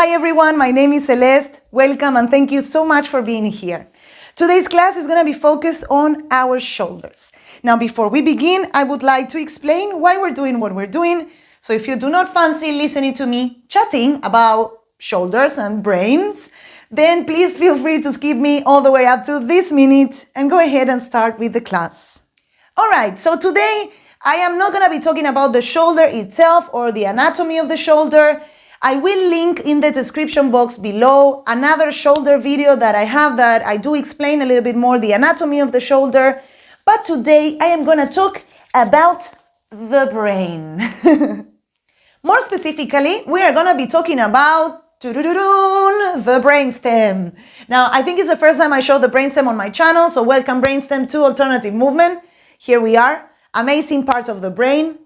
Hi everyone, my name is Celeste. Welcome and thank you so much for being here. Today's class is going to be focused on our shoulders. Now before we begin, I would like to explain why we're doing what we're doing. So if you do not fancy listening to me chatting about shoulders and brains, then please feel free to skip me all the way up to this minute and go ahead and start with the class. Alright, so today I am not going to be talking about the shoulder itself or the anatomy of the shoulder. I will link in the description box below another shoulder video that I have that I do explain a little bit more the anatomy of the shoulder. But today I am going to talk about the brain. More specifically, we are going to be talking about the brainstem. Now, I think it's the first time I show the brainstem on my channel, so welcome Brainstem to Alternative Movement. Here we are, amazing parts of the brain.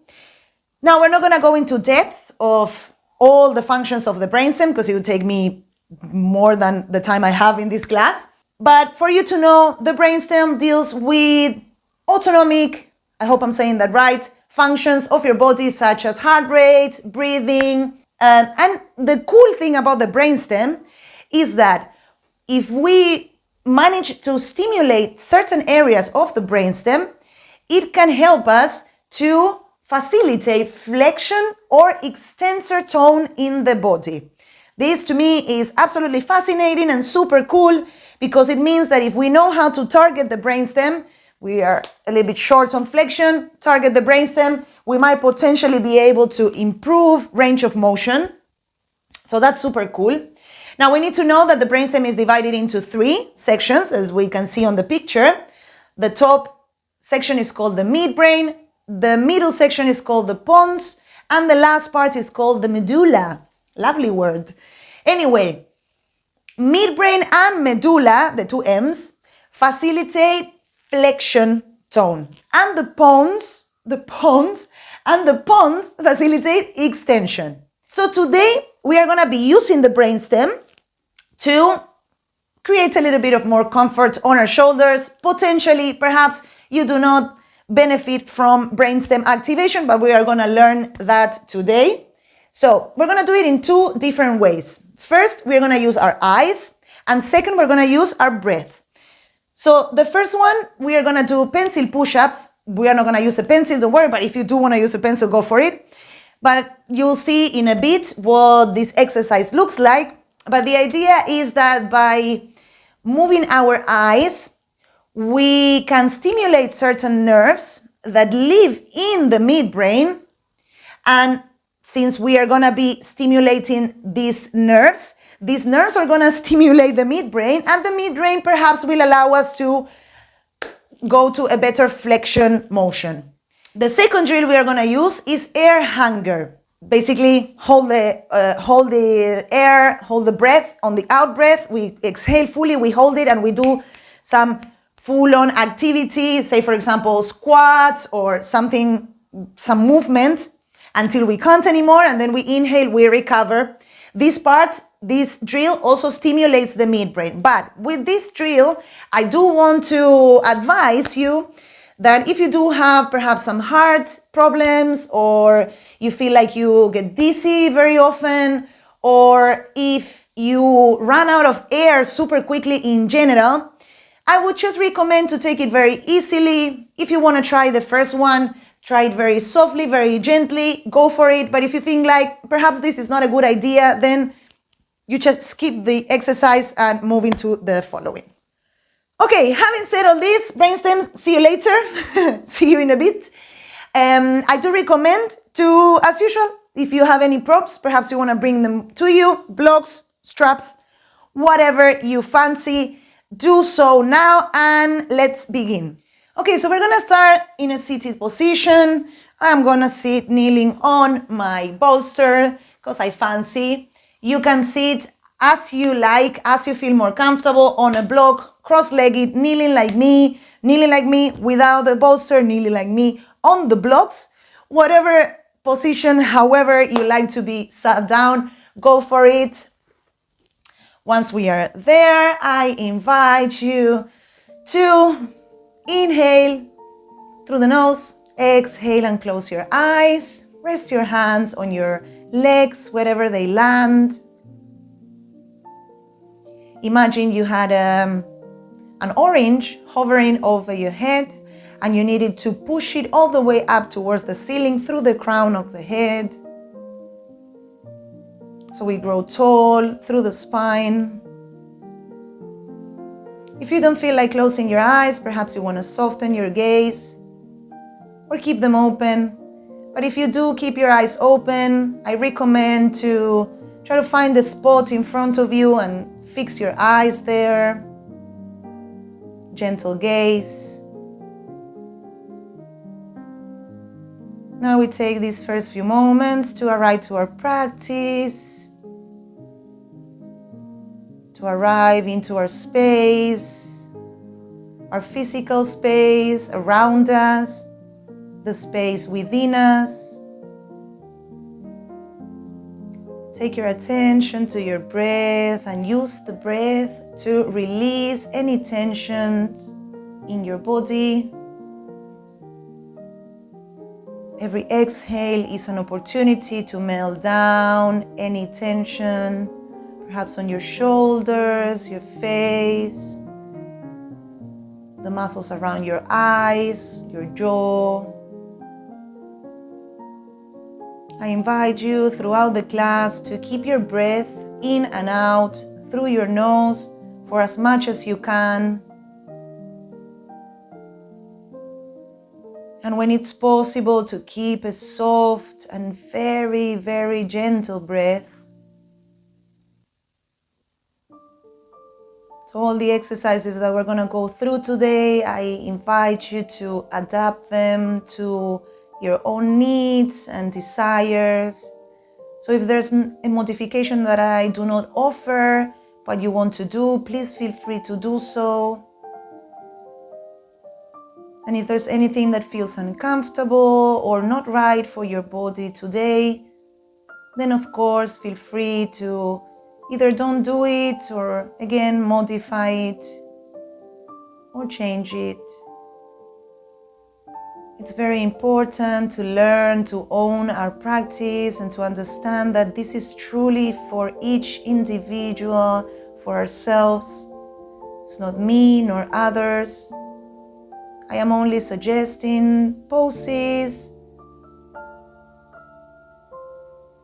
Now, we're not going to go into depth of all the functions of the brainstem because it would take me more than the time I have in this class. But for you to know, the brainstem deals with autonomic, I hope I'm saying that right, functions of your body such as heart rate, breathing. And the cool thing about the brainstem is that if we manage to stimulate certain areas of the brainstem, it can help us to facilitate flexion or extensor tone in the body. This to me is absolutely fascinating and super cool because it means that if we know how to target the brainstem, we are a little bit short on flexion, target the brainstem, we might potentially be able to improve range of motion. So that's super cool. Now we need to know that the brainstem is divided into 3 sections, as we can see on the picture. The top section is called the midbrain, the middle section is called the pons, and the last part is called the medulla. Lovely word. Anyway, midbrain and medulla, the 2 M's, facilitate flexion tone. And the pons facilitate extension. So today we are going to be using the brainstem to create a little bit of more comfort on our shoulders. Potentially, perhaps you do not benefit from brainstem activation, but we are going to learn that today. So we're going to do it in 2 different ways. First, we're going to use our eyes, and second, we're going to use our breath. So the first one, we are going to do pencil push-ups. We are not going to use a pencil, don't worry, but if you do want to use a pencil, go for it. But you'll see in a bit what this exercise looks like. But the idea is that by moving our eyes, we can stimulate certain nerves that live in the midbrain. And since we are going to be stimulating these nerves are going to stimulate the midbrain, and the midbrain perhaps will allow us to go to a better flexion motion. The second drill we are going to use is air hunger. Basically, hold the breath on the out breath. We exhale fully, we hold it, and we do some full-on activity, say for example squats or some movement until we can't anymore, and then we inhale, we recover. This drill also stimulates the midbrain. But with this drill, I do want to advise you that if you do have perhaps some heart problems, or you feel like you get dizzy very often, or if you run out of air super quickly in general, I would just recommend to take it very easily. If you want to try the first one, try it very softly, very gently, go for it. But if you think like perhaps this is not a good idea, then you just skip the exercise and move into the following. Okay, having said all this, brainstem, see you later. See you in a bit. I do recommend to, as usual, if you have any props, perhaps you want to bring them to you, blocks, straps, whatever you fancy. Do so now and let's begin. Okay, so we're going to start in a seated position. I'm going to sit kneeling on my bolster because I fancy. You can sit as you like, as you feel more comfortable on a block, cross-legged, kneeling like me without the bolster, kneeling like me on the blocks. Whatever position, however you like to be sat down, go for it. Once we are there, I invite you to inhale through the nose, exhale and close your eyes. Rest your hands on your legs, wherever they land. Imagine you had an orange hovering over your head and you needed to push it all the way up towards the ceiling through the crown of the head. So we grow tall through the spine. If you don't feel like closing your eyes, perhaps you want to soften your gaze or keep them open. But if you do keep your eyes open, I recommend to try to find the spot in front of you and fix your eyes there. Gentle gaze. Now we take these first few moments to arrive to our practice, to arrive into our space, our physical space around us, the space within us. Take your attention to your breath and use the breath to release any tensions in your body. Every exhale is an opportunity to melt down any tension, perhaps on your shoulders, your face, the muscles around your eyes, your jaw. I invite you throughout the class to keep your breath in and out through your nose for as much as you can. And when it's possible, to keep a soft and very, very gentle breath. So all the exercises that we're going to go through today, I invite you to adapt them to your own needs and desires. So if there's a modification that I do not offer, but you want to do, please feel free to do so. And if there's anything that feels uncomfortable or not right for your body today, then of course feel free to either don't do it or again modify it or change it. It's very important to learn to own our practice and to understand that this is truly for each individual, for ourselves. It's not me nor others. I am only suggesting poses.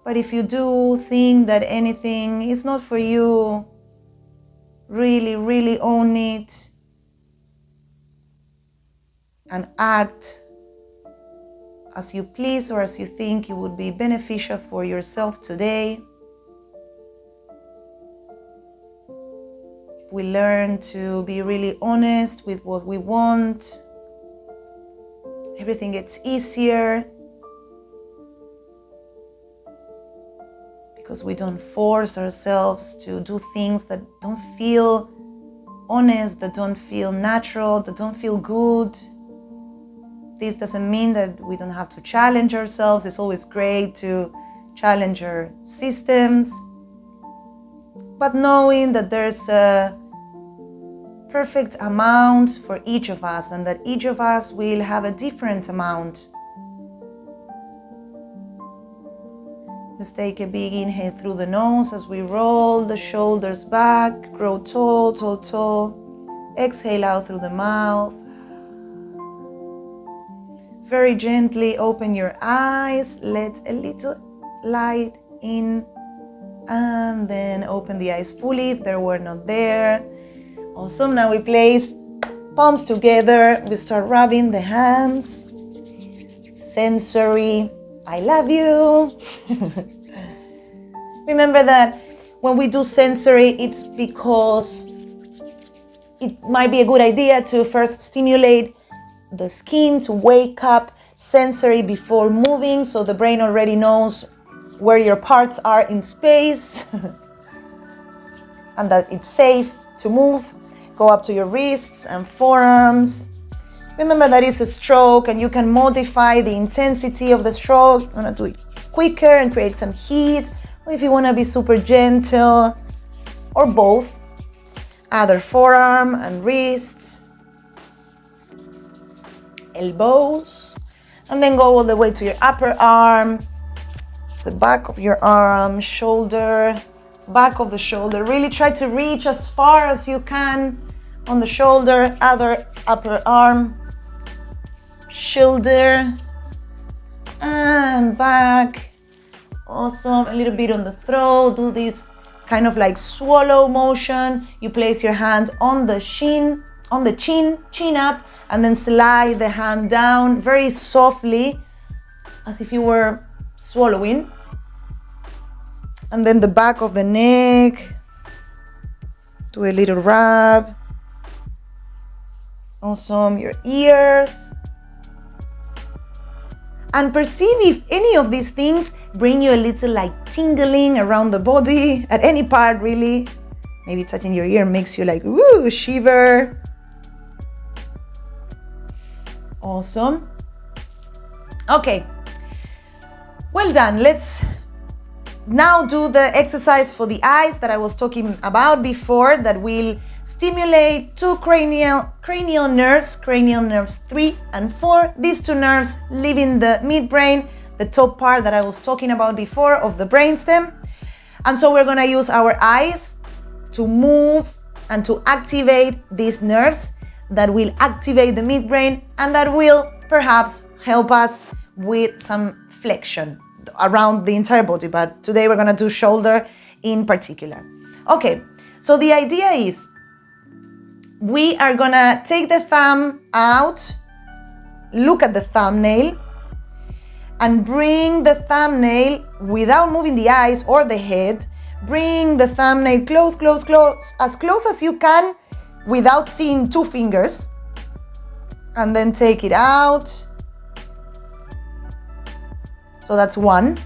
But if you do think that anything is not for you, really, really own it and act as you please or as you think it would be beneficial for yourself today. If we learn to be really honest with what we want, everything gets easier because we don't force ourselves to do things that don't feel honest, that don't feel natural, that don't feel good. This doesn't mean that we don't have to challenge ourselves. It's always great to challenge our systems. But knowing that there's a perfect amount for each of us and that each of us will have a different amount. Just take a big inhale through the nose as we roll the shoulders back, grow tall, tall, tall. Exhale out through the mouth. Very gently open your eyes, let a little light in, and then open the eyes fully if they were not there. Awesome, now we place palms together, we start rubbing the hands. Sensory, I love you. Remember that when we do sensory, it's because it might be a good idea to first stimulate the skin to wake up sensory before moving, so the brain already knows where your parts are in space and that it's safe to move. Go up to your wrists and forearms. Remember that it's a stroke and you can modify the intensity of the stroke. You want to do it quicker and create some heat, or if you want to be super gentle, or both. Other forearm and wrists. Elbows, and then go all the way to your upper arm, the back of your arm, shoulder, back of the shoulder. Really try to reach as far as you can on the shoulder, other upper arm, shoulder, and back. Awesome. A little bit on the throat. Do this kind of like swallow motion. You place your hand on the chin, chin up, and then slide the hand down very softly, as if you were swallowing. And then the back of the neck. Do a little rub. Awesome. Your ears. And perceive if any of these things bring you a little like tingling around the body, at any part really. Maybe touching your ear makes you like, ooh, shiver. Awesome. Okay. Well done. Let's now do the exercise for the eyes that I was talking about before, that will stimulate two cranial nerves 3 and 4. These two nerves live in the midbrain, the top part that I was talking about before of the brainstem. And so we're going to use our eyes to move and to activate these nerves that will activate the midbrain, and that will perhaps help us with some flexion around the entire body. But today we're going to do shoulder in particular. Okay, so the idea is we are gonna take the thumb out, look at the thumbnail, and bring the thumbnail without moving the eyes or the head. Bring the thumbnail close, as close as you can without seeing two fingers. And then take it out. So that's one.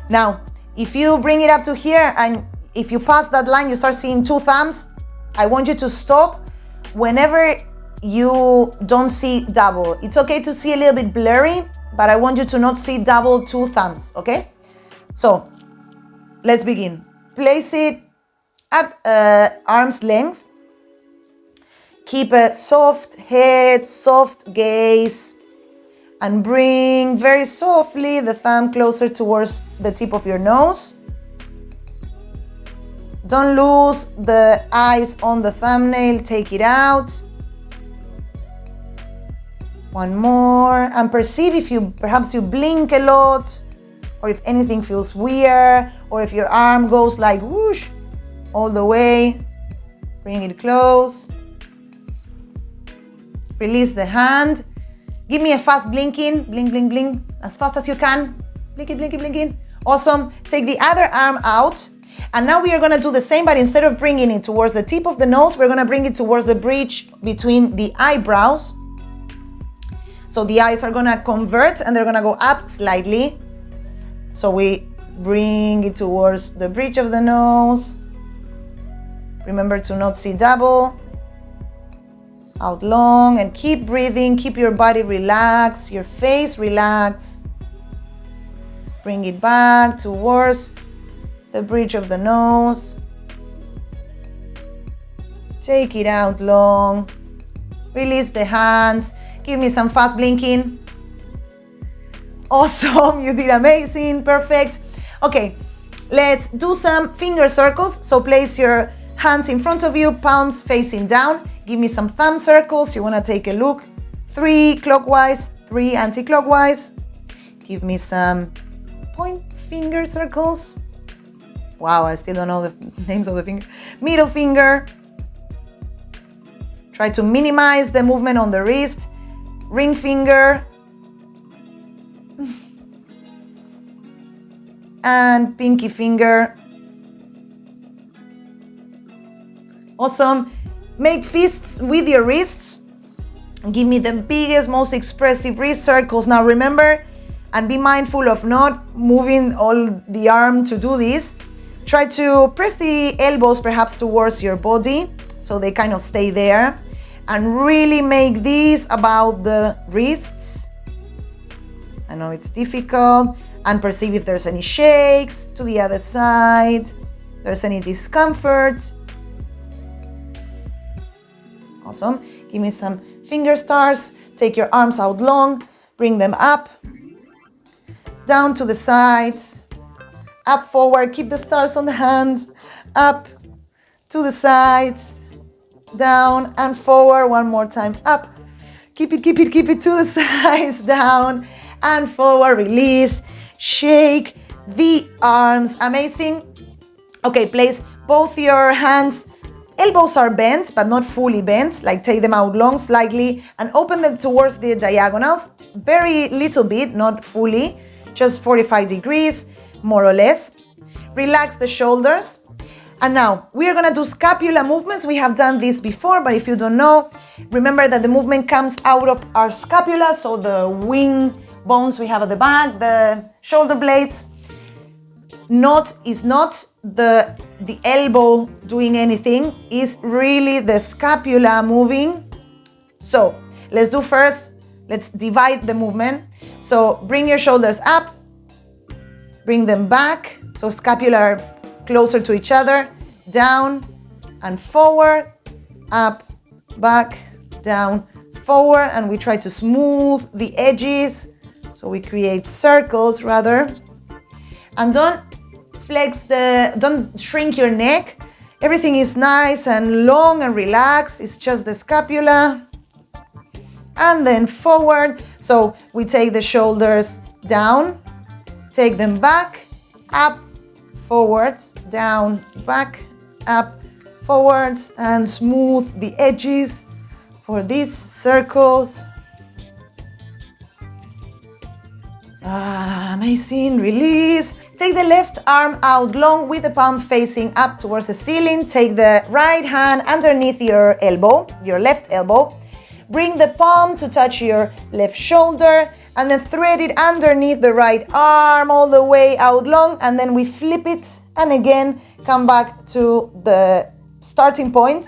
Now, if you bring it up to here and if you pass that line, you start seeing two thumbs, I want you to stop whenever you don't see double. It's okay to see a little bit blurry, but I want you to not see double two thumbs, okay? So, let's begin. Place it at arm's length. Keep a soft head, soft gaze, and bring very softly the thumb closer towards the tip of your nose. Don't lose the eyes on the thumbnail, take it out. One more, and perceive if perhaps you blink a lot, or if anything feels weird, or if your arm goes like whoosh all the way. Bring it close. Release the hand. Give me a fast blinking, blink, blink, blink, as fast as you can. Blinking, blinking, blinking. Awesome. Take the other arm out. And now we are going to do the same, but instead of bringing it towards the tip of the nose, we're going to bring it towards the bridge between the eyebrows. So the eyes are going to convert and they're going to go up slightly. So we bring it towards the bridge of the nose. Remember to not see double. Out long, and keep breathing. Keep your body relaxed, your face relaxed. Bring it back towards the bridge of the nose. Take it out long. Release the hands. Give me some fast blinking. Awesome, you did amazing, perfect. Okay, let's do some finger circles. So place your hands in front of you, palms facing down. Give me some thumb circles. You want to take a look. 3 clockwise, 3 anti-clockwise. Give me some point finger circles. Wow, I still don't know the names of the finger. Middle finger. Try to minimize the movement on the wrist. Ring finger. And pinky finger. Awesome. Make fists with your wrists. Give me the biggest, most expressive wrist circles. Now remember, and be mindful of not moving all the arm to do this. Try to press the elbows perhaps towards your body so they kind of stay there. And really make this about the wrists. I know it's difficult. And perceive if there's any shakes to the other side. If there's any discomfort. Awesome. Give me some finger stars. Take your arms out long. Bring them up. Down to the sides. Up forward. Keep the stars on the hands. up, to the sides, down and forward. One more time, up. Keep it, keep it, keep it to the sides, down and forward. Release, shake the arms. Amazing. Okay, place both your hands. Elbows are bent, but not fully bent. Like take them out long slightly and open them towards the diagonals. Very little bit, not fully. Just 45 degrees, more or less. Relax the shoulders. And now we are gonna do scapula movements. We have done this before, but if you don't know, remember that the movement comes out of our scapula, so the wing bones we have at the back, the shoulder blades. Is not the elbow doing anything, is really the scapula moving. So let's do first, let's divide the movement. So bring your shoulders up, bring them back, so scapula closer to each other, down and forward, up, back, down, forward, and we try to smooth the edges, so we create circles rather. And don't shrink your neck. Everything is nice and long and relaxed. It's just the scapula. And then forward. So we take the shoulders down, take them back, up, forward, down, back, up, forward, and smooth the edges for these circles. Amazing. Release. Take the left arm out long with the palm facing up towards the ceiling. Take the right hand underneath your elbow, your left elbow. Bring the palm to touch your left shoulder and then thread it underneath the right arm all the way out long, and then we flip it and again come back to the starting point.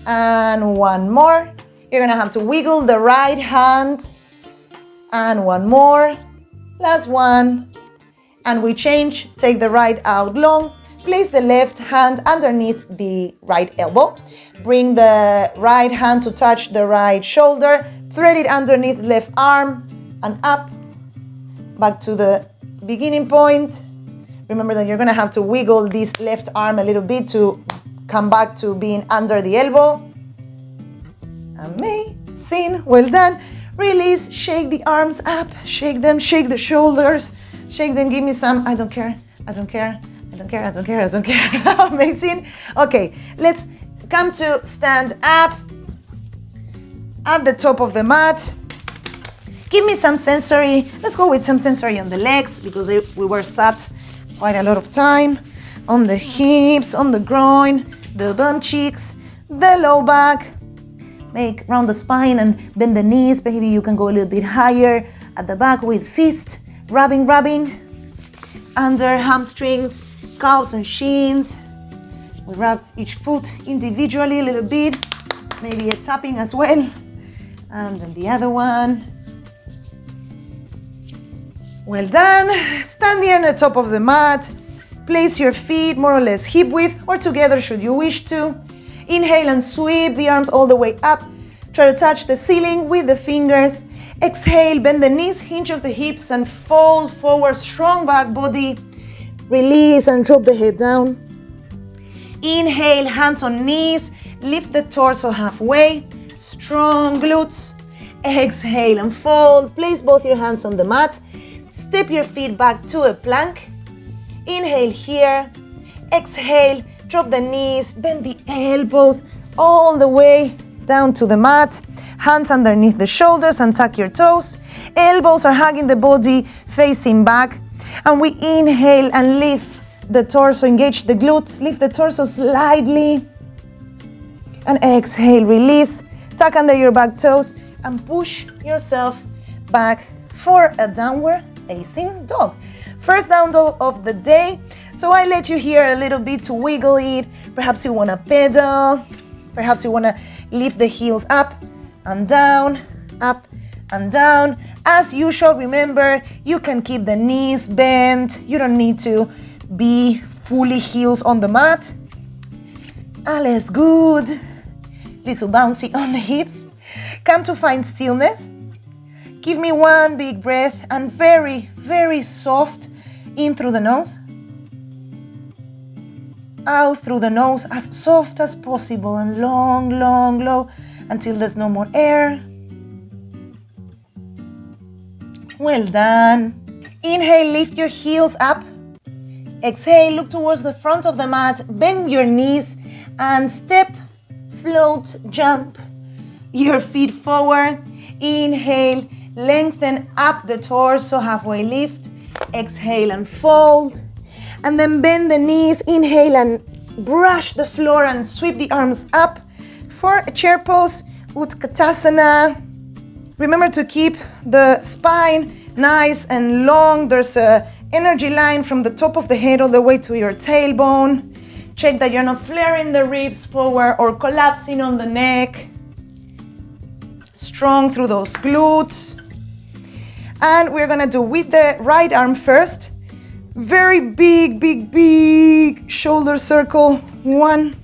And one more. You're gonna have to wiggle the right hand and one more. Last one. And we change, take the right out long, place the left hand underneath the right elbow, bring the right hand to touch the right shoulder, thread it underneath the left arm and up, back to the beginning point. Remember that you're gonna have to wiggle this left arm a little bit to come back to being under the elbow. Amazing, well done. Release, shake the arms up, shake them, shake the shoulders. Shake them, give me some, I don't care. Amazing. Okay, let's come to stand up at the top of the mat. Give me some sensory. Let's go with some sensory on the legs because we were sat quite a lot of time. On the hips, on the groin, the bum cheeks, the low back. Make round the spine and bend the knees. Maybe you can go a little bit higher at the back with fist. Rubbing under hamstrings, calves and shins. We rub each foot individually a little bit, maybe a tapping as well. And then the other one. Well done. Stand here on the top of the mat. Place your feet more or less hip width or together should you wish to. Inhale and sweep the arms all the way up. Try to touch the ceiling with the fingers. Exhale, bend the knees, hinge of the hips and fold forward, strong back body. Release and drop the head down. Inhale, hands on knees, lift the torso halfway, strong glutes. Exhale and fold, place both your hands on the mat. Step your feet back to a plank. Inhale here, exhale, drop the knees, bend the elbows all the way down to the mat. Hands underneath the shoulders and tuck your toes. Elbows are hugging the body, facing back. And we inhale and lift the torso, engage the glutes, lift the torso slightly. And exhale, release, tuck under your back toes and push yourself back for a downward facing dog. First down dog of the day. So I let you here a little bit to wiggle it. Perhaps you wanna pedal. Perhaps you wanna lift the heels up and down, up and down. As usual, remember, you can keep the knees bent. You don't need to be fully heels on the mat. Alles good. Little bouncy on the hips. Come to find stillness. Give me one big breath and very, very soft in through the nose. out through the nose as soft as possible and long, long, low until there's no more air. Well done. Inhale, lift your heels up. Exhale, look towards the front of the mat, bend your knees and step, float, jump your feet forward. Inhale, lengthen up the torso, halfway lift. Exhale and fold. And then bend the knees, inhale and brush the floor and sweep the arms up for a chair pose, Utkatasana. Remember to keep the spine nice and long. There's a energy line from the top of the head all the way to your tailbone. Check that you're not flaring the ribs forward or collapsing on the neck. Strong through those glutes. And we're gonna do with the right arm first. Very big, big, big shoulder circle. 1,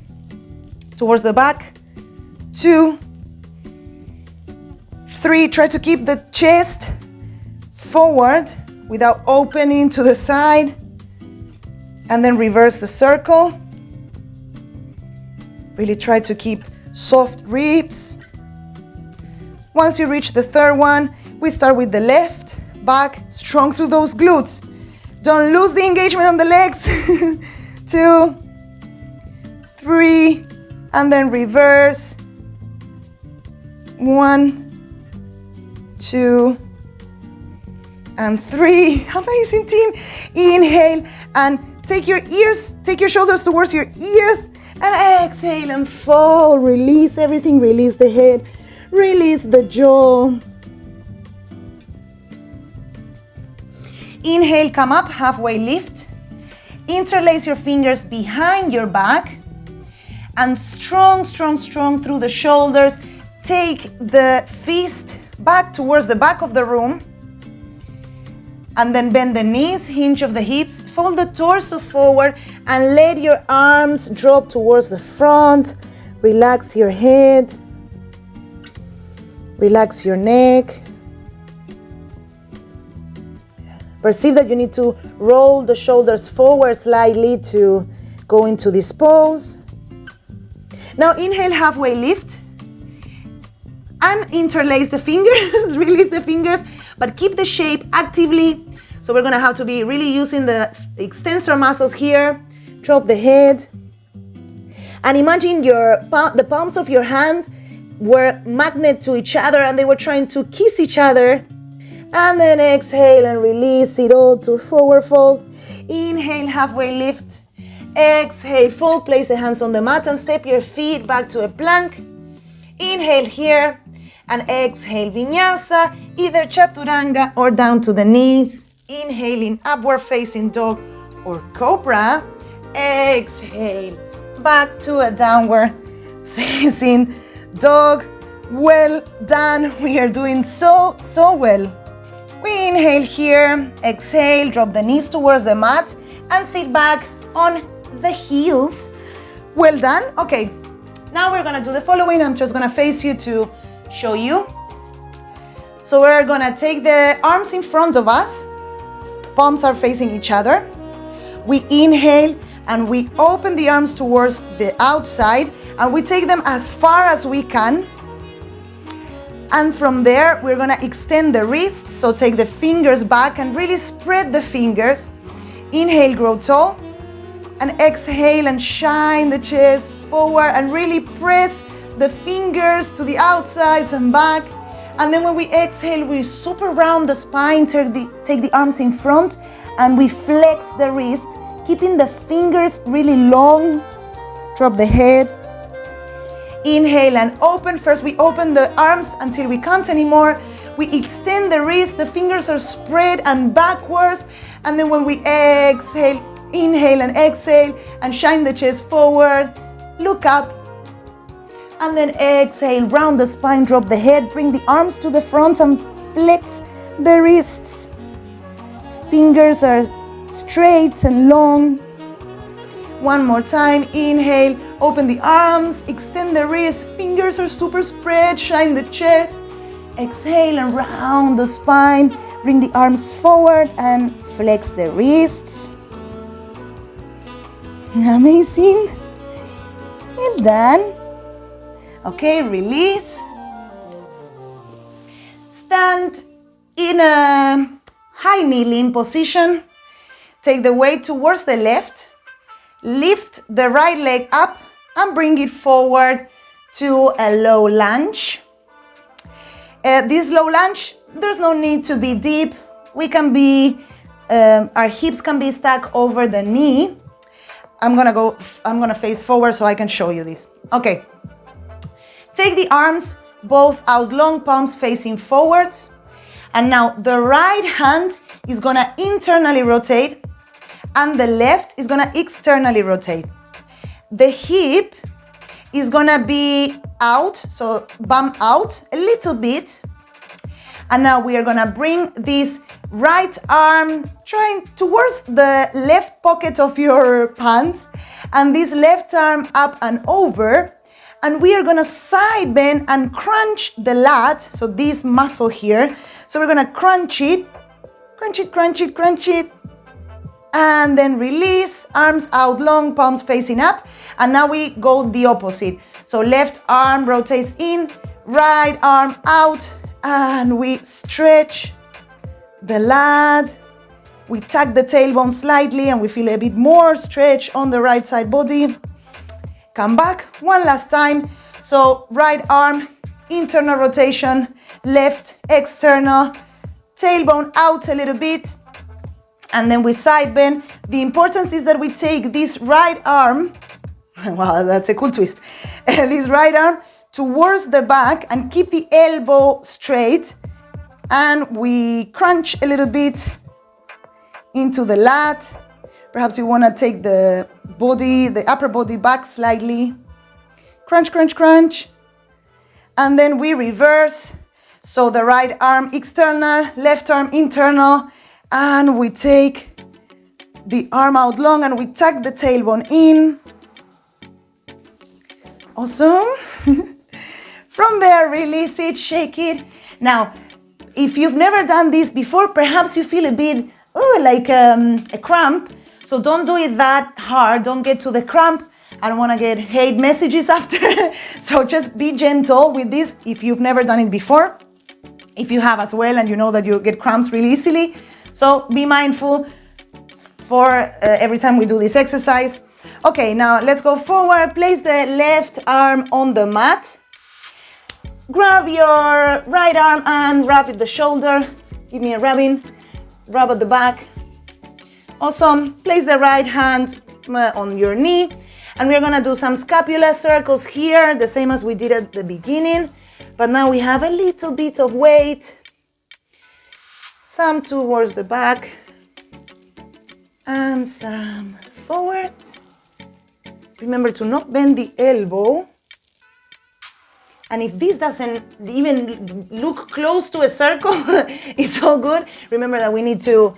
towards the back. 2, 3, try to keep the chest forward without opening to the side. And then reverse the circle. Really try to keep soft ribs. Once you reach the third one, we start with the left, back, strong through those glutes. Don't lose the engagement on the legs. 2, 3, and then reverse. 1, 2, and 3. Amazing, team. Inhale and take your shoulders towards your ears and exhale and fall. Release everything, release the head, release the jaw. Inhale, come up, halfway lift. Interlace your fingers behind your back and strong, strong, strong through the shoulders. Take the fist back towards the back of the room and then bend the knees, hinge of the hips, fold the torso forward and let your arms drop towards the front. Relax your head, relax your neck. Perceive that you need to roll the shoulders forward slightly to go into this pose. Now inhale, halfway lift and interlace the fingers, release the fingers, but keep the shape actively. So we're gonna have to be really using the extensor muscles here. Drop the head. And imagine the palms of your hands were magnet to each other and they were trying to kiss each other. And then exhale and release it all to forward fold. Inhale, halfway lift. Exhale, fold, place the hands on the mat and step your feet back to a plank. Inhale here and exhale, vinyasa, either chaturanga or down to the knees. Inhaling, upward facing dog or cobra. Exhale, back to a downward facing dog. Well done. We are doing so well. We inhale here, exhale, drop the knees towards the mat and sit back on the heels. Well done. Okay, now we're gonna do the following. I'm just gonna face you to show you. So we're gonna take the arms in front of us. Palms are facing each other. We inhale and we open the arms towards the outside and we take them as far as we can. And from there, we're gonna extend the wrists. So take the fingers back and really spread the fingers. Inhale, grow tall. And exhale and shine the chest forward and really press the fingers to the outsides and back. And then when we exhale, we super round the spine, take the arms in front and we flex the wrist, keeping the fingers really long. Drop the head. Inhale and open. First we open the arms until we can't anymore. We extend the wrist, the fingers are spread and backwards. And then when we exhale, inhale and exhale and shine the chest forward, look up. And then exhale, round the spine, drop the head, bring the arms to the front and flex the wrists. Fingers are straight and long. One more time, inhale, open the arms, extend the wrist, fingers are super spread, shine the chest. Exhale and round the spine, bring the arms forward and flex the wrists. Amazing. Well done. Okay, release. Stand in a high kneeling position. Take the weight towards the left. Lift the right leg up and bring it forward to a low lunge. This low lunge, there's no need to be deep. We can be, our hips can be stuck over the knee. I'm gonna face forward so I can show you this. Okay. Take the arms both out long, palms facing forwards. And now the right hand is gonna internally rotate and the left is gonna externally rotate. The hip is gonna be out, so bump out a little bit. And now we are gonna bring this right arm trying towards the left pocket of your pants and this left arm up and over. And we are gonna side bend and crunch the lat, so this muscle here. So we're gonna crunch it, crunch it, crunch it, crunch it. And then release, arms out long, palms facing up. And now we go the opposite. So left arm rotates in, right arm out, and we stretch the lat. We tuck the tailbone slightly and we feel a bit more stretch on the right side body. Come back one last time. So right arm, internal rotation, left external, tailbone out a little bit. And then we side bend. The importance is that we take this right arm, wow, that's a cool twist. This right arm towards the back and keep the elbow straight. And we crunch a little bit into the lat. Perhaps you want to take the body, the upper body back slightly. Crunch, crunch, crunch. And then we reverse. So the right arm external, left arm internal. And we take the arm out long and we tuck the tailbone in. Awesome. From there, release it, shake it. Now, if you've never done this before, perhaps you feel a bit like a cramp. So don't do it that hard. Don't get to the cramp. I don't want to get hate messages after. So just be gentle with this if you've never done it before. If you have as well and you know that you get cramps really easily. So be mindful for every time we do this exercise. Okay, now let's go forward. Place the left arm on the mat. Grab your right arm and rub at the shoulder. Give me a rubbing. Rub at the back. Awesome. Place the right hand on your knee. And we're gonna do some scapular circles here, the same as we did at the beginning. But now we have a little bit of weight. Some towards the back. And some forwards. Remember to not bend the elbow. And if this doesn't even look close to a circle, it's all good. Remember that we need to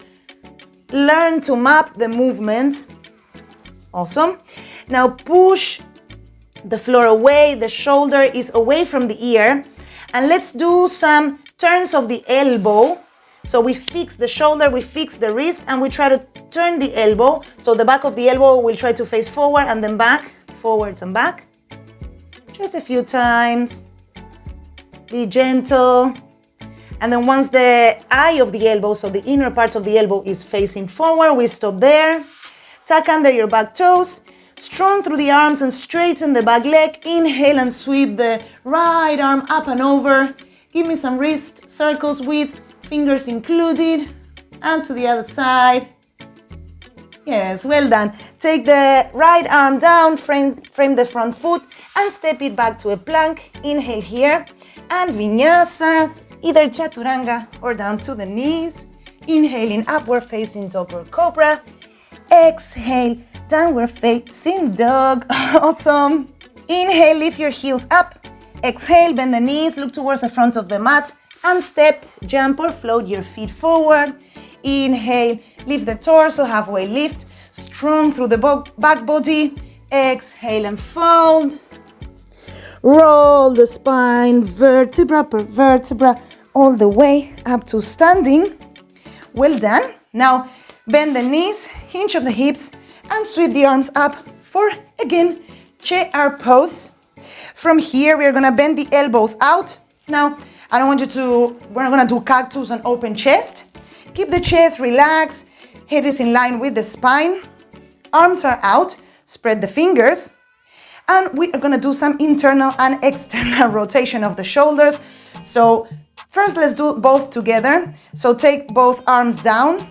learn to map the movements. Awesome. Now push the floor away. The shoulder is away from the ear. And let's do some turns of the elbow. So we fix the shoulder, we fix the wrist, and we try to turn the elbow. So the back of the elbow will try to face forward and then back, forwards and back. Just a few times. Be gentle. And then once the eye of the elbow, so the inner part of the elbow is facing forward, we stop there. Tuck under your back toes. Strong through the arms and straighten the back leg. Inhale and sweep the right arm up and over. Give me some wrist circles with fingers included. And to the other side. Yes, well done. Take the right arm down, frame the front foot and step it back to a plank. Inhale here. And vinyasa, either chaturanga or down to the knees. Inhaling upward facing dog or cobra. Exhale, downward facing dog. Awesome. Inhale, lift your heels up. Exhale, bend the knees, look towards the front of the mat and step, jump or float your feet forward. Inhale, lift the torso, halfway lift, strong through the back body. Exhale and fold. Roll the spine, vertebra per vertebra, all the way up to standing. Well done. Now, bend the knees, hinge of the hips, and sweep the arms up for, again, chair pose. From here, we're gonna bend the elbows out. Now, I don't want you to, we're not gonna do cactus and open chest. Keep the chest relaxed, head is in line with the spine. Arms are out, spread the fingers. And we are gonna do some internal and external rotation of the shoulders. So first, let's do both together. So take both arms down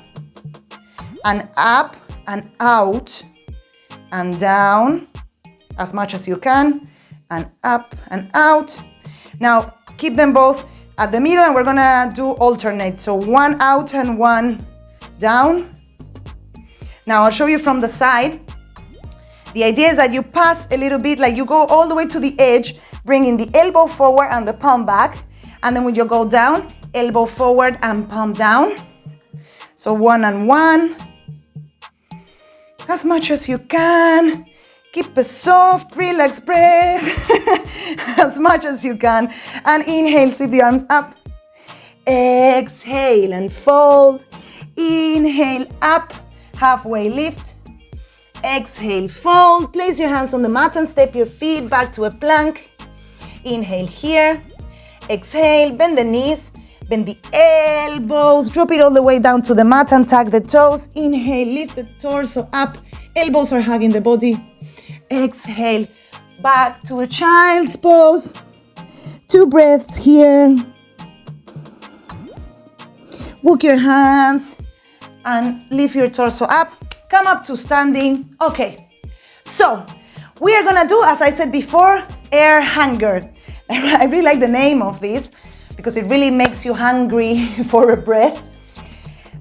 and up and out and down as much as you can, and up and out. Now keep them both at the middle, and we're gonna do alternate. So one out and one down. Now I'll show you from the side. The idea is that you pass a little bit, like you go all the way to the edge, bringing the elbow forward and the palm back. And then when you go down, elbow forward and palm down. So one and one. As much as you can. Keep a soft, relaxed breath. As much as you can. And inhale, sweep the arms up. Exhale and fold. Inhale, up, halfway lift. Exhale, fold. Place your hands on the mat and step your feet back to a plank. Inhale here. Exhale, bend the knees, bend the elbows, drop it all the way down to the mat and tuck the toes. Inhale, lift the torso up, elbows are hugging the body. Exhale, back to a child's pose. 2 breaths here. Walk your hands and lift your torso up. Come up to standing. Okay, so we are gonna do, as I said before, air hunger. I really like the name of this because it really makes you hungry for a breath.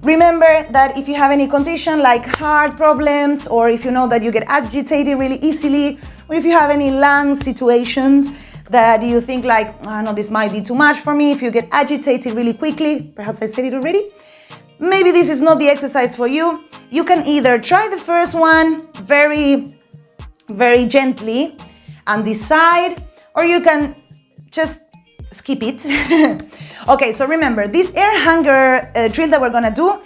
Remember that if you have any condition like heart problems, or if you know that you get agitated really easily, or if you have any lung situations that you think like, oh, no, this might be too much for me, if you get agitated really quickly, perhaps I said it already, maybe this is not the exercise for you. You can either try the first one very, very gently and decide, or you can just skip it. Okay, so remember, this air hunger drill that we're gonna do,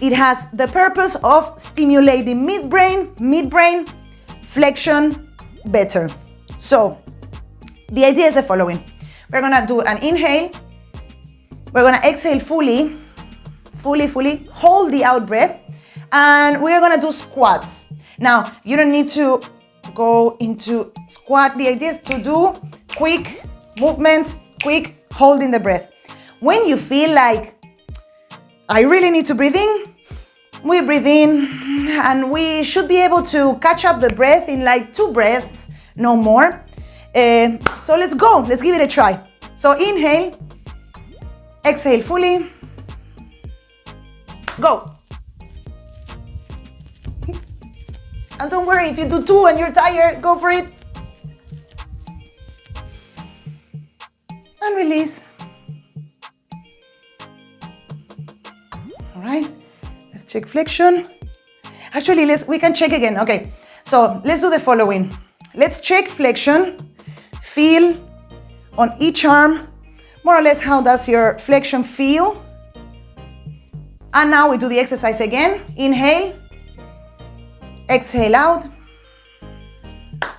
it has the purpose of stimulating midbrain flexion better. So the idea is the following. We're gonna do an inhale. We're gonna exhale fully, hold the out breath, and we're gonna do squats. Now, you don't need to go into squat. The idea is to do quick movements, quick holding the breath. When you feel like, I really need to breathe in, we breathe in, and we should be able to catch up the breath in like 2 breaths, no more. So let's go, let's give it a try. So inhale, exhale fully, go. And don't worry, if you do 2 and you're tired, go for it. And release. All right, let's check flexion. Actually, we can check again. Okay, so let's do the following. Let's check flexion. Feel on each arm, more or less, how does your flexion feel? And now we do the exercise again. Inhale, exhale out,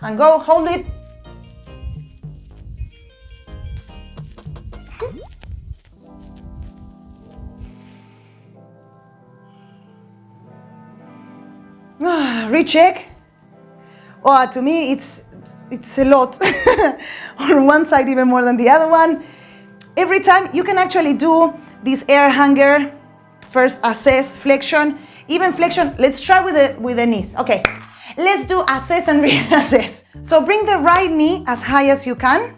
and go, hold it. Recheck. Oh, to me, it's a lot. On one side, even more than the other one. Every time you can actually do this air hunger. First, assess flexion, even flexion. Let's try with the knees. Okay, let's do assess and reassess. So bring the right knee as high as you can,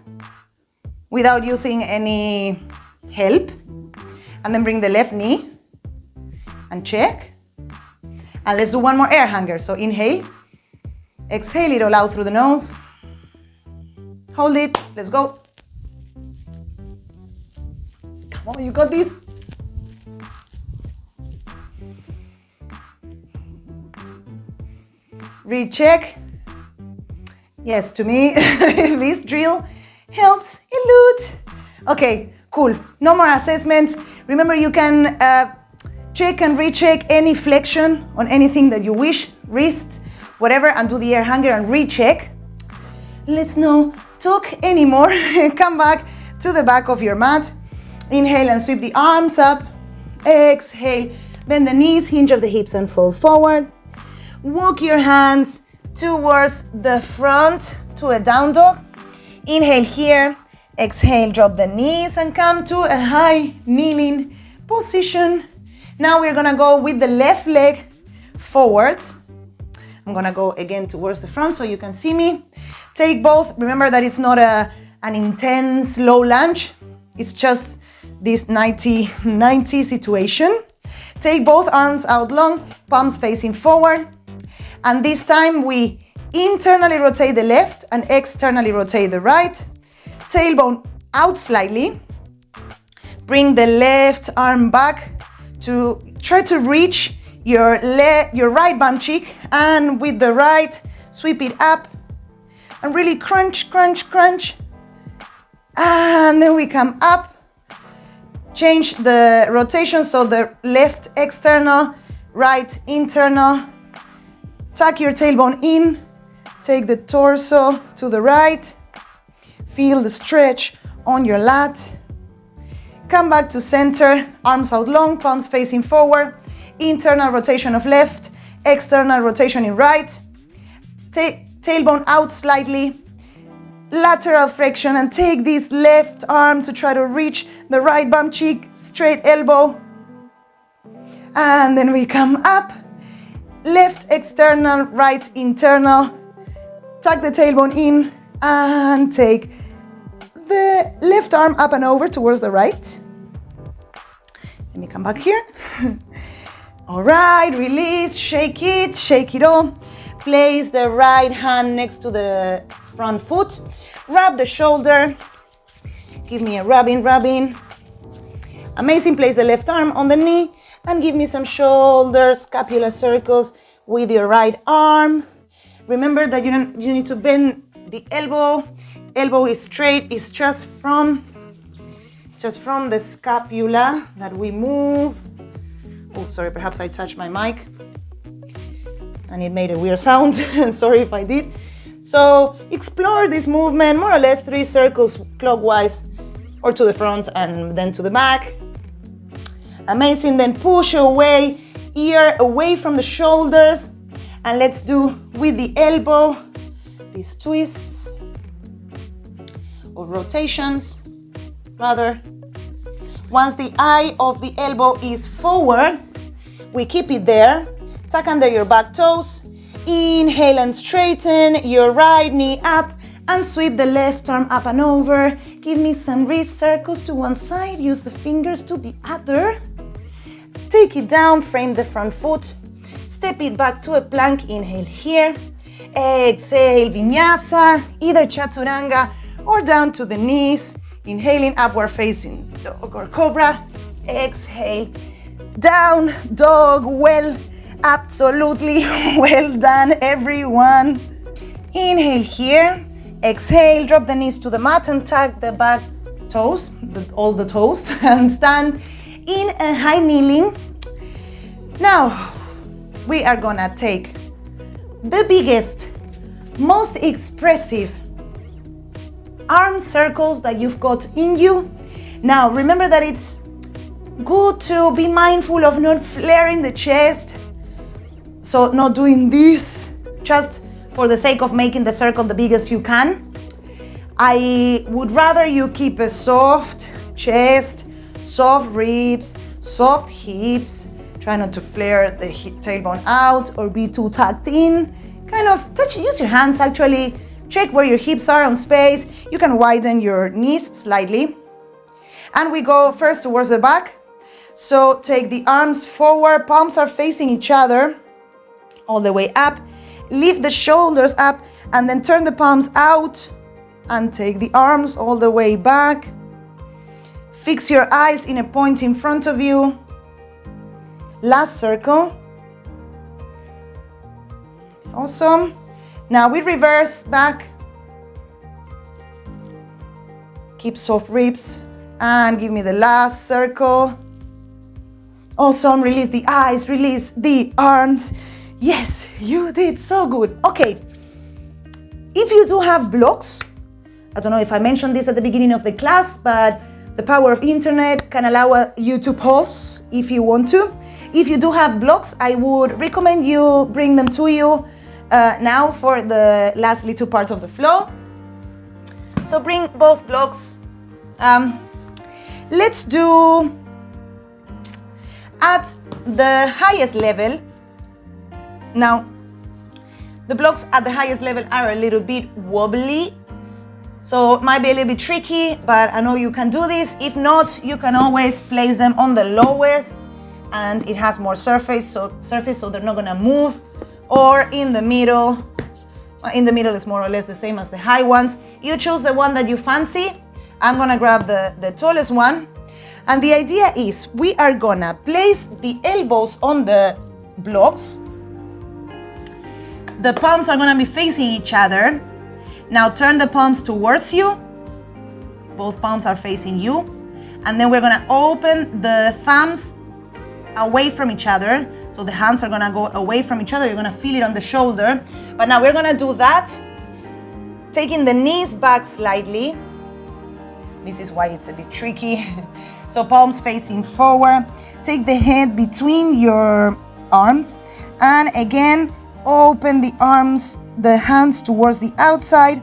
without using any help, and then bring the left knee and check. And let's do one more air hunger. So inhale, exhale it all out through the nose. Hold it, let's go. Come on, you got this. Recheck. Yes, to me, this drill helps a lot. Okay, cool. No more assessments. Remember, you can check and recheck any flexion on anything that you wish wrist, whatever, and do the air hanger and recheck. Let's not talk anymore. Come back to the back of your mat. Inhale and sweep the arms up. Exhale, bend the knees, hinge of the hips and fold forward. Walk your hands towards the front to a down dog. Inhale here. Exhale, drop the knees and come to a high kneeling position. Now we're gonna go with the left leg forwards. I'm gonna go again towards the front so you can see me. Take both, remember that it's not an intense low lunge. It's just this 90-90 situation. Take both arms out long, palms facing forward. And this time we internally rotate the left and externally rotate the right. Tailbone out slightly. Bring the left arm back to try to reach your right bum cheek, and with the right, sweep it up and really crunch, crunch, crunch. And then we come up. Change the rotation, so the left external, right internal. Tuck your tailbone in. Take the torso to the right. Feel the stretch on your lat. Come back to center, arms out long, palms facing forward. Internal rotation of left, external rotation in right. Tailbone out slightly. Lateral flexion, and take this left arm to try to reach the right bum cheek, straight elbow. And then we come up. Left external, right internal. Tuck the tailbone in and take the left arm up and over towards the right. Let me come back here. All right, release, shake it all. Place the right hand next to the front foot. Rub the shoulder. Give me a rubbing. Amazing, place the left arm on the knee and give me some shoulder scapula circles with your right arm. Remember that you need to bend the elbow. Elbow is straight, it's just from the scapula that we move. Oh, sorry, perhaps I touched my mic and it made a weird sound. Sorry if I did. So explore this movement, more or less 3 circles clockwise or to the front and then to the back. Amazing, then push away, ear away from the shoulders. And let's do with the elbow, these twists or rotations, rather. Once the eye of the elbow is forward, we keep it there. Tuck under your back toes. Inhale and straighten your right knee up and sweep the left arm up and over. Give me some wrist circles to one side. Use the fingers to the other. Take it down, frame the front foot. Step it back to a plank. Inhale here. Exhale, vinyasa, either chaturanga or down to the knees. Inhaling, upward facing dog or cobra. Exhale, down dog. Well, absolutely well done, everyone. Inhale here. Exhale, drop the knees to the mat and tuck the back toes, all the toes, and stand in a high kneeling. Now, we are gonna take the biggest, most expressive arm circles that you've got in you. Now, remember that it's good to be mindful of not flaring the chest. So not doing this just for the sake of making the circle the biggest you can. I would rather you keep a soft chest, soft ribs, soft hips. Try not to flare the tailbone out or be too tucked in. Kind of use your hands actually. Check where your hips are on space. You can widen your knees slightly. And we go first towards the back. So take the arms forward, palms are facing each other. All the way up, lift the shoulders up and then turn the palms out and take the arms all the way back. Fix your eyes in a point in front of you. Last circle. Awesome. Now we reverse back. Keep soft ribs and give me the last circle. Awesome, release the eyes, release the arms. Yes, you did so good. Okay, if you do have blocks, I don't know if I mentioned this at the beginning of the class, but the power of internet can allow you to pause if you want to. If you do have blocks, I would recommend you bring them to you now for the last little part of the flow. So bring both blocks. Let's do at the highest level. Now, the blocks at the highest level are a little bit wobbly, so it might be a little bit tricky, but I know you can do this. If not, you can always place them on the lowest, and it has more surface, so they're not gonna move, or in the middle. In the middle is more or less the same as the high ones. You choose the one that you fancy. I'm gonna grab the tallest one, and the idea is we are gonna place the elbows on the blocks. The palms are gonna be facing each other. Now turn the palms towards you. Both palms are facing you. And then we're gonna open the thumbs away from each other. So the hands are gonna go away from each other. You're gonna feel it on the shoulder. But now we're gonna do that, taking the knees back slightly. This is why it's a bit tricky. So palms facing forward. Take the head between your arms. And again, open the arms, the hands towards the outside,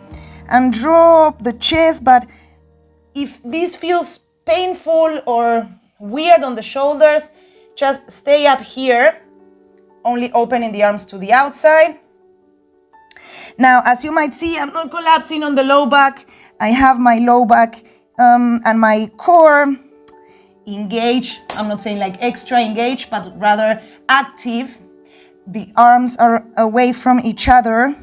and drop the chest. But if this feels painful or weird on the shoulders, just stay up here, only opening the arms to the outside. Now, as you might see, I'm not collapsing on the low back. I have my low back and my core engaged. I'm not saying like extra engaged, but rather active. The arms are away from each other.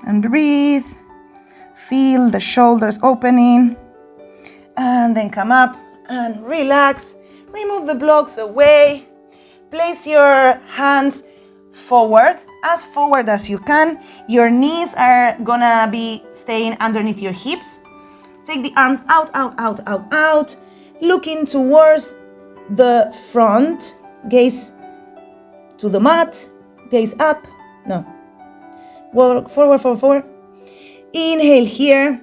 And breathe. Feel the shoulders opening. And then come up and relax. Remove the blocks away. Place your hands forward as you can. Your knees are gonna be staying underneath your hips. Take the arms out, out, out, out, out. Looking towards the front. Gaze to the mat. Gaze up. No. Walk forward, forward, forward. Inhale here.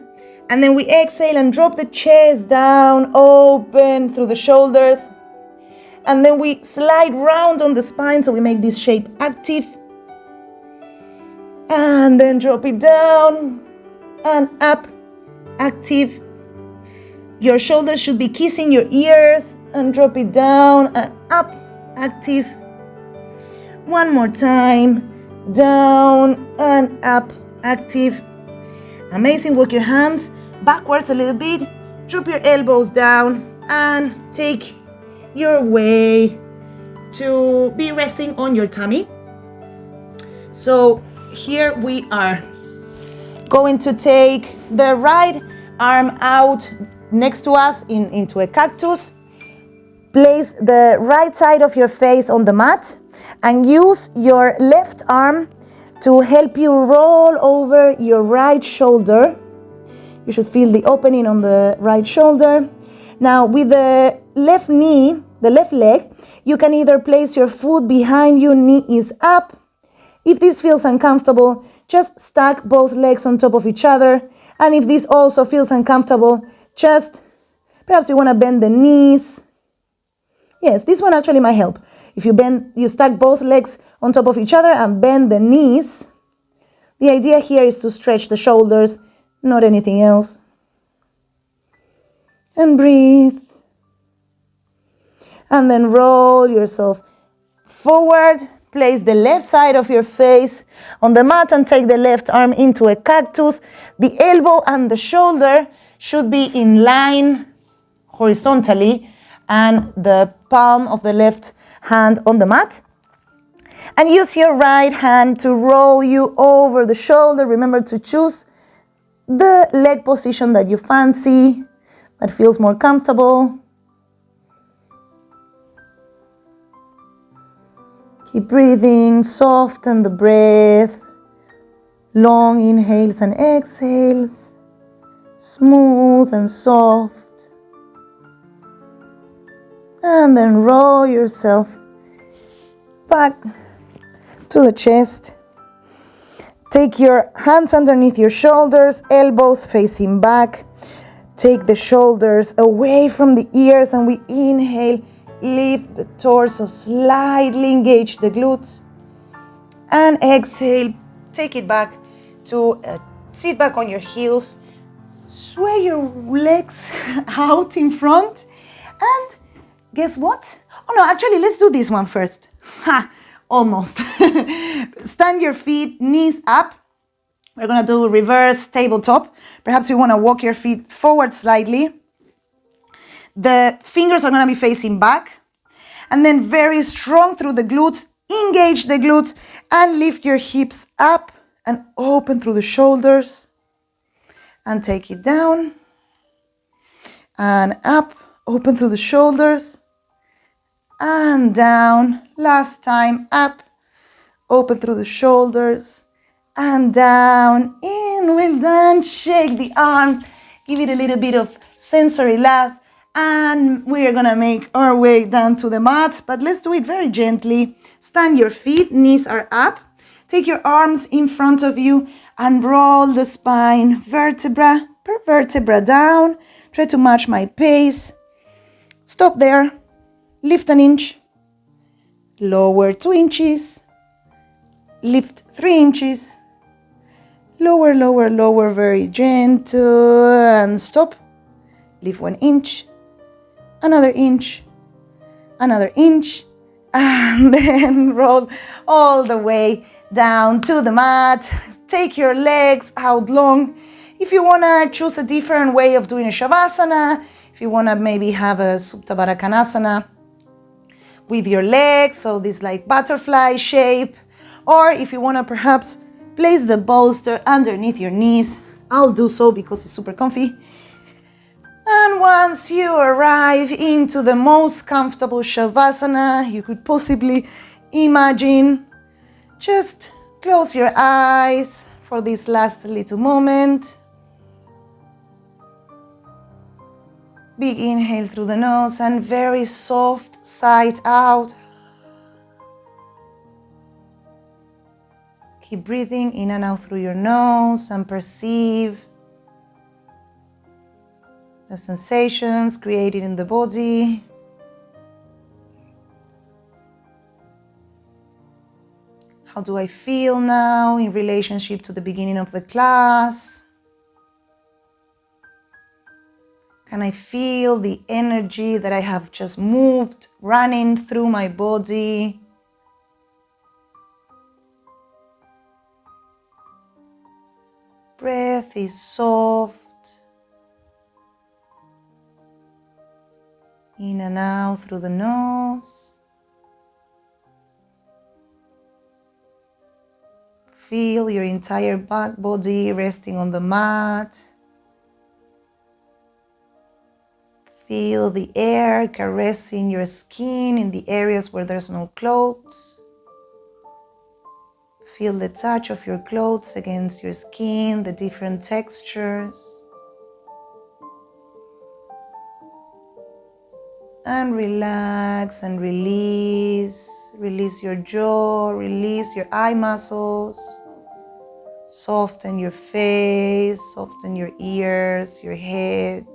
And then we exhale and drop the chest down, open through the shoulders. And then we slide round on the spine, so we make this shape active. And then drop it down and up, active. Your shoulders should be kissing your ears, and drop it down and up, active. One more time, down and up, active. Amazing. Walk your hands backwards a little bit, drop your elbows down, and take your way to be resting on your tummy. So here we are going to take the right arm out next to us into a cactus. Place the right side of your face on the mat and use your left arm to help you roll over your right shoulder. You should feel the opening on the right shoulder. Now with the left knee, the left leg, you can either place your foot behind you, knee is up. If this feels uncomfortable, just stack both legs on top of each other. And if this also feels uncomfortable, just perhaps you want to bend the knees. Yes, this one actually might help. If you stack both legs on top of each other and bend the knees. The idea here is to stretch the shoulders, not anything else. And breathe. And then roll yourself forward. Place the left side of your face on the mat and take the left arm into a cactus. The elbow and the shoulder should be in line horizontally, and the palm of the left hand on the mat. And use your right hand to roll you over the shoulder. Remember to choose the leg position that you fancy, that feels more comfortable. Keep breathing, soften the breath. Long inhales and exhales. Smooth and soft. And then roll yourself back to the chest. Take your hands underneath your shoulders, elbows facing back. Take the shoulders away from the ears, and we inhale, lift the torso, slightly engage the glutes. And exhale, take it back to sit back on your heels. Sway your legs out in front. And guess what? Oh no, actually, let's do this one first. Ha, almost. Stand your feet, knees up. We're going to do reverse tabletop. Perhaps you want to walk your feet forward slightly. The fingers are going to be facing back. And then very strong through the glutes. Engage the glutes and lift your hips up and open through the shoulders. And take it down. And up, open through the shoulders. And down. Last time, up, open through the shoulders. And down, in, well done. Shake the arms, give it a little bit of sensory love. And we're gonna make our way down to the mat, but let's do it very gently. Stand your feet, knees are up. Take your arms in front of you and roll the spine vertebra per vertebra down. Try to match my pace. Stop there. Lift an inch. Lower 2 inches. Lift 3 inches. Lower, lower, lower, very gentle, and stop. Lift 1 inch, another inch, another inch, and then roll all the way down to the mat. Take your legs out long. If you want to choose a different way of doing a Shavasana, if you want to maybe have a Supta Baddha Konasana with your legs, so this like butterfly shape, or if you want to perhaps place the bolster underneath your knees. I'll do so because it's super comfy. And once you arrive into the most comfortable Shavasana you could possibly imagine, just close your eyes for this last little moment. Big inhale through the nose and very soft side out. Keep breathing in and out through your nose and perceive the sensations created in the body. How do I feel now in relationship to the beginning of the class? Can I feel the energy that I have just moved running through my body? Breath is soft. In and out through the nose. Feel your entire back body resting on the mat. Feel the air caressing your skin in the areas where there's no clothes. Feel the touch of your clothes against your skin, the different textures. And relax and release. Release your jaw, release your eye muscles. Soften your face, soften your ears, your head.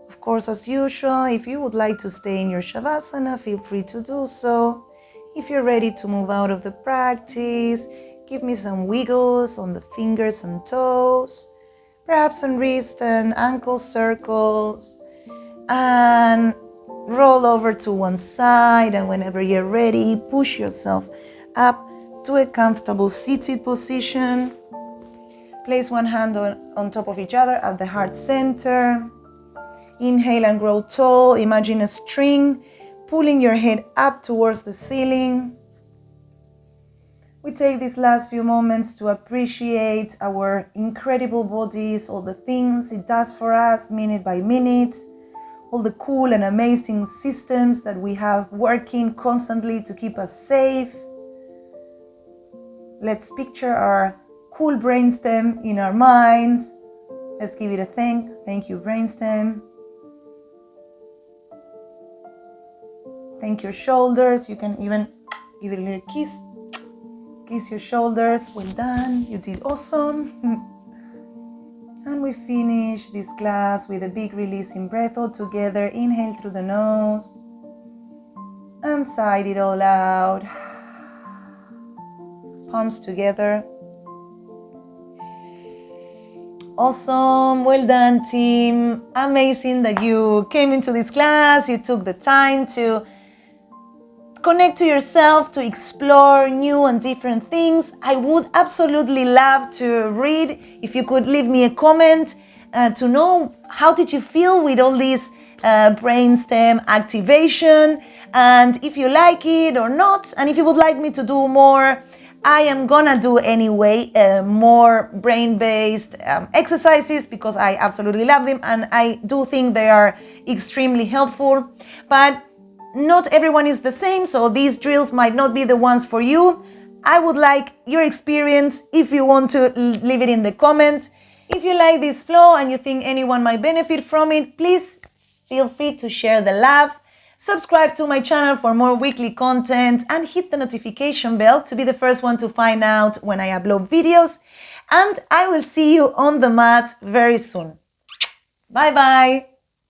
Of course, as usual, if you would like to stay in your Shavasana, feel free to do so. If you're ready to move out of the practice, give me some wiggles on the fingers and toes, perhaps some wrist and ankle circles, and roll over to one side, and whenever you're ready, push yourself up to a comfortable seated position. Place one hand on top of each other at the heart center. Inhale and grow tall. Imagine a string pulling your head up towards the ceiling. We take these last few moments to appreciate our incredible bodies, all the things it does for us minute by minute, all the cool and amazing systems that we have working constantly to keep us safe. Let's picture our cool brainstem in our minds. Let's give it a thank. Thank you, brainstem. Thank your shoulders. You can even Give it a little kiss. Kiss your shoulders. Well done. You did awesome. And we finish this class with a big releasing breath all together. Inhale through the nose. And sigh it all out. Palms together. Awesome. Well done, team. Amazing that you came into this class. You took the time to connect to yourself, to explore new and different things. I would absolutely love to read. If you could leave me a comment to know how did you feel with all this brainstem activation, and if you like it or not, and if you would like me to do more. I am gonna do anyway more brain-based exercises because I absolutely love them and I do think they are extremely helpful. But not everyone is the same, so these drills might not be the ones for you. I would like your experience. If you want to, leave it in the comments. If you like this flow and you think anyone might benefit from it, please feel free to share the love. Subscribe to my channel for more weekly content and hit the notification bell to be the first one to find out when I upload videos. And I will see you on the mat very soon. Bye bye.